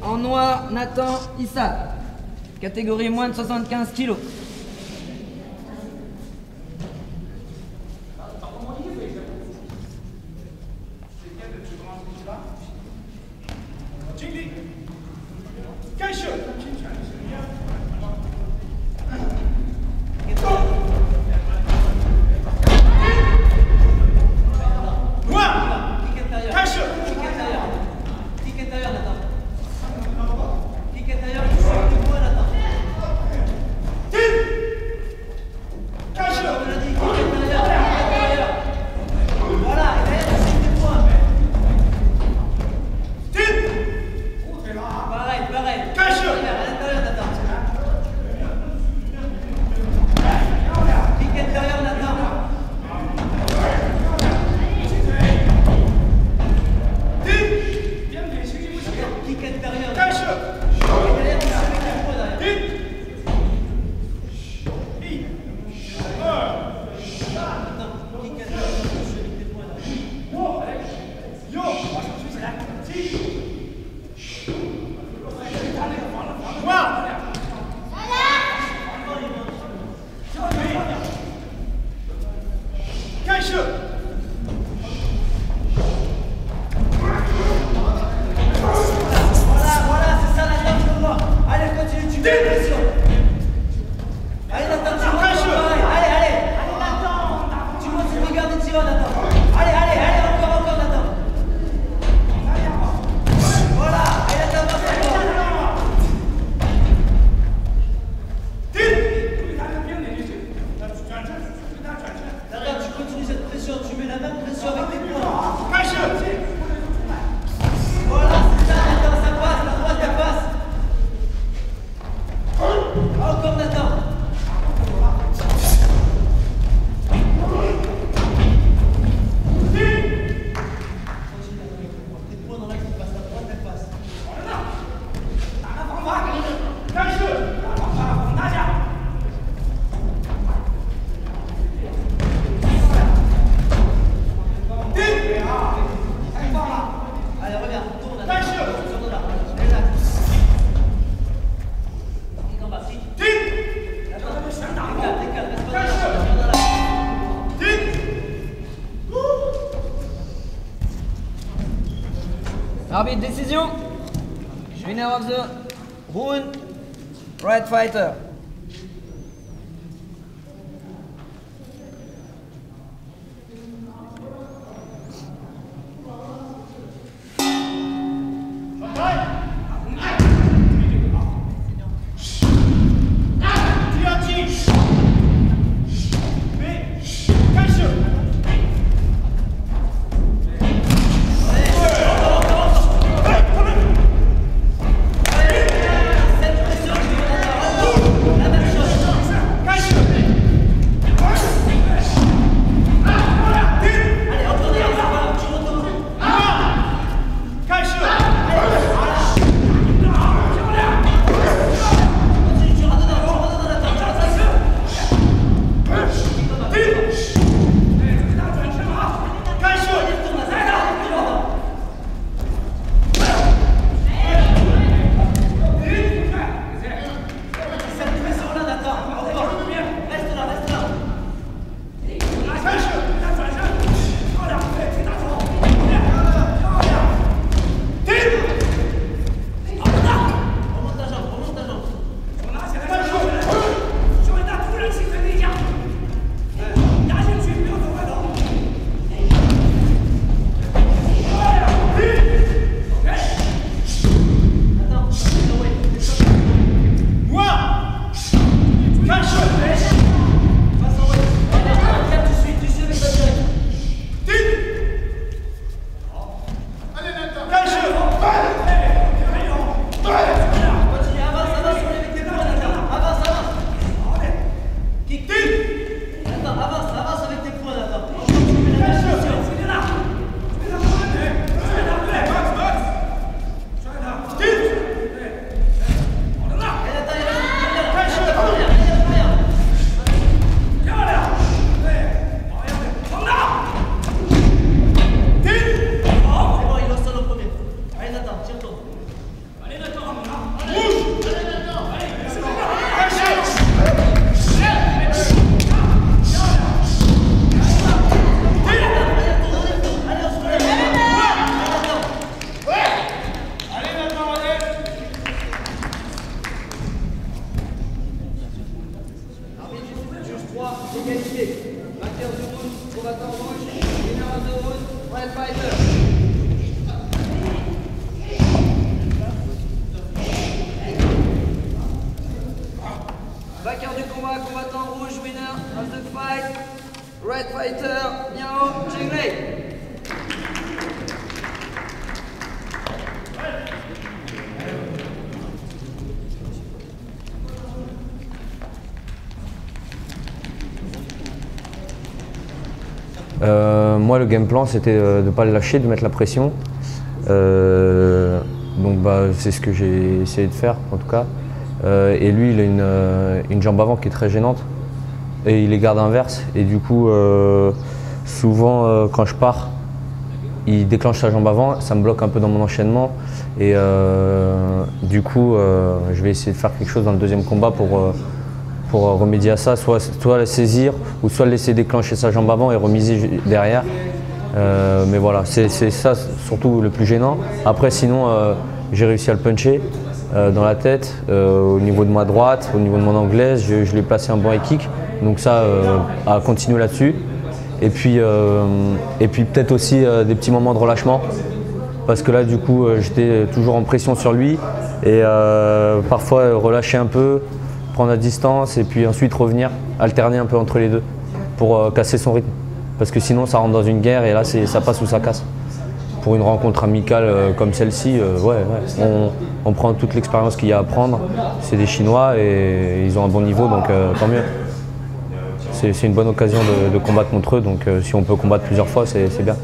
En noir, Nathan Issa. Catégorie moins de 75 kilos. Arbitre, décision. Winner of the round, right fighter. Vainqueur du round, combattant rouge, winner of the round, Red Fighter. Vainqueur du combat, combattant rouge, winner of the fight, Red Fighter, Miao Chenglei. Moi, le game plan, c'était de ne pas le lâcher, de mettre la pression. Donc, c'est ce que j'ai essayé de faire, en tout cas. Et lui, il a une jambe avant qui est très gênante. Et il les garde inverse. Et du coup, souvent, quand je pars, il déclenche sa jambe avant. Ça me bloque un peu dans mon enchaînement. Et du coup, je vais essayer de faire quelque chose dans le deuxième combat pour remédier à ça, soit la saisir ou soit laisser déclencher sa jambe avant et remiser derrière. Mais voilà, c'est ça surtout le plus gênant. Après sinon, j'ai réussi à le puncher dans la tête, au niveau de ma droite, au niveau de mon anglaise, je lui ai placé un bon high kick. Donc ça, à continuer là-dessus. Et puis peut-être aussi des petits moments de relâchement. Parce que là du coup, j'étais toujours en pression sur lui et parfois relâcher un peu, prendre la distance et puis ensuite revenir, alterner un peu entre les deux pour casser son rythme. Parce que sinon ça rentre dans une guerre et là ça passe ou ça casse. Pour une rencontre amicale comme celle-ci, on prend toute l'expérience qu'il y a à prendre. C'est des Chinois et ils ont un bon niveau, donc tant mieux. C'est une bonne occasion de combattre contre eux, donc si on peut combattre plusieurs fois, c'est bien.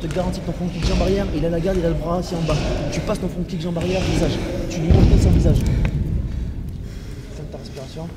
te garantis que ton front kick jambe arrière, il a la garde, il a le bras assis en bas. Tu passes ton front kick jambe arrière, visage. Tu lui montres son visage. Ferme ta respiration.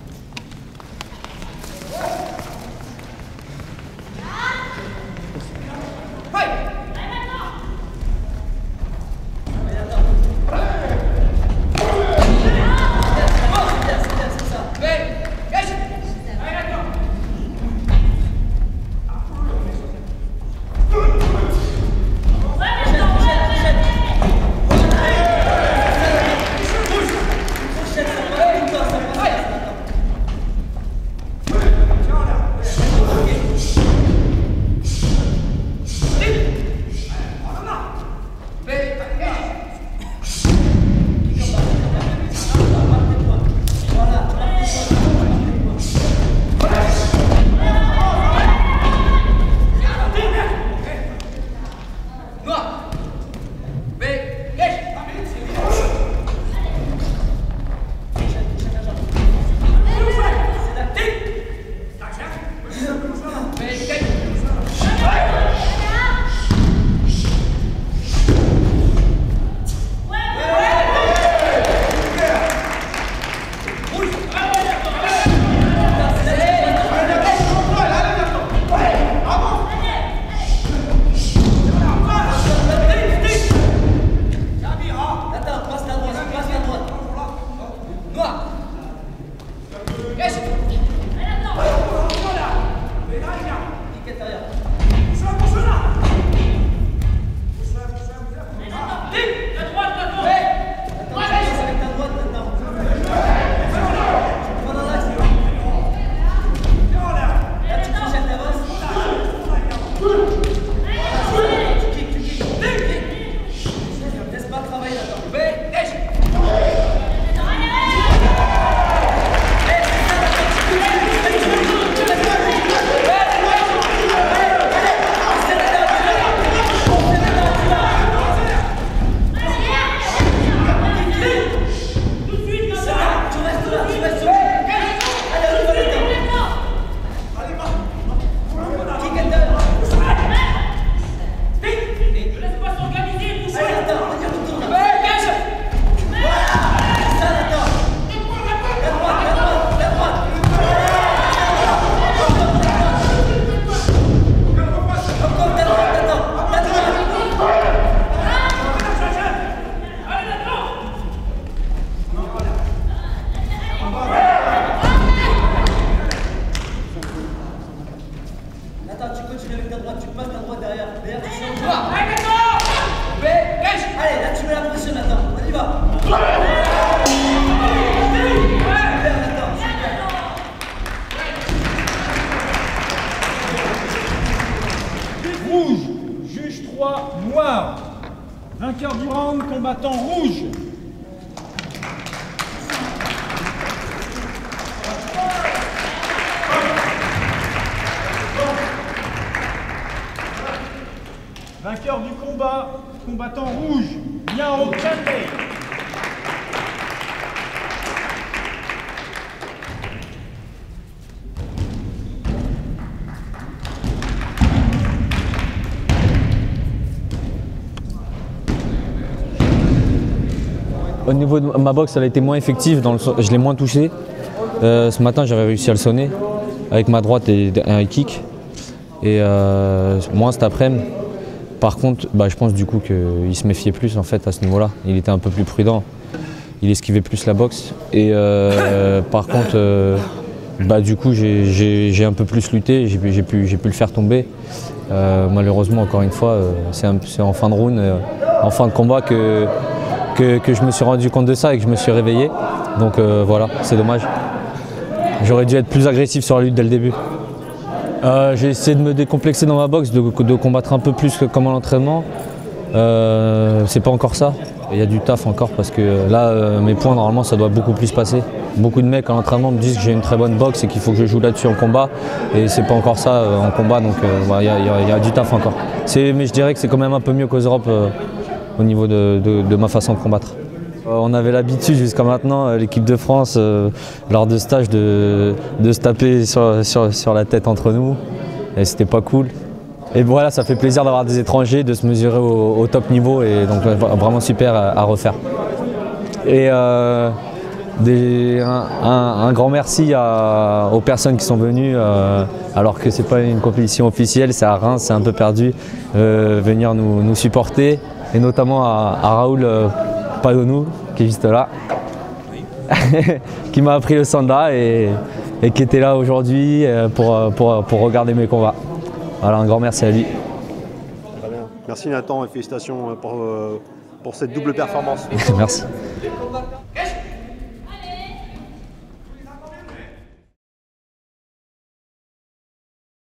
Noir. Vainqueur du round, combattant rouge. Vainqueur du combat, combattant rouge, Miao Kandé. Au niveau de ma boxe, elle a été moins effective, je l'ai moins touché. Ce matin, j'avais réussi à le sonner avec ma droite et un high kick. Et moins cet après-midi. Par contre, je pense du coup qu'il se méfiait plus en fait à ce niveau-là. Il était un peu plus prudent. Il esquivait plus la boxe. Et par contre, du coup, j'ai un peu plus lutté. J'ai pu le faire tomber. Malheureusement, encore une fois, c'est en fin de round, en fin de combat que je me suis rendu compte de ça et que je me suis réveillé. Donc voilà, c'est dommage. J'aurais dû être plus agressif sur la lutte dès le début. J'ai essayé de me décomplexer dans ma boxe, de combattre un peu plus que comme à l'entraînement. C'est pas encore ça. Il y a du taf encore parce que là, mes points, normalement, ça doit beaucoup plus passer. Beaucoup de mecs à l'entraînement me disent que j'ai une très bonne boxe et qu'il faut que je joue là-dessus en combat. Et c'est pas encore ça en combat, donc il y a du taf encore. Mais je dirais que c'est quand même un peu mieux qu'aux Europes au niveau de ma façon de combattre. On avait l'habitude jusqu'à maintenant, l'équipe de France, lors de stages, de se taper sur la tête entre nous. Et c'était pas cool. Et voilà, ça fait plaisir d'avoir des étrangers, de se mesurer au top niveau et donc vraiment super à refaire. Et un grand merci aux personnes qui sont venues, alors que c'est pas une compétition officielle, c'est à Reims, c'est un peu perdu, venir nous supporter, et notamment à Raoul Padonou, qui est juste là, qui m'a appris le sanda et qui était là aujourd'hui pour regarder mes combats. Voilà, un grand merci à lui. Très bien. Merci Nathan et félicitations pour cette double performance. Merci.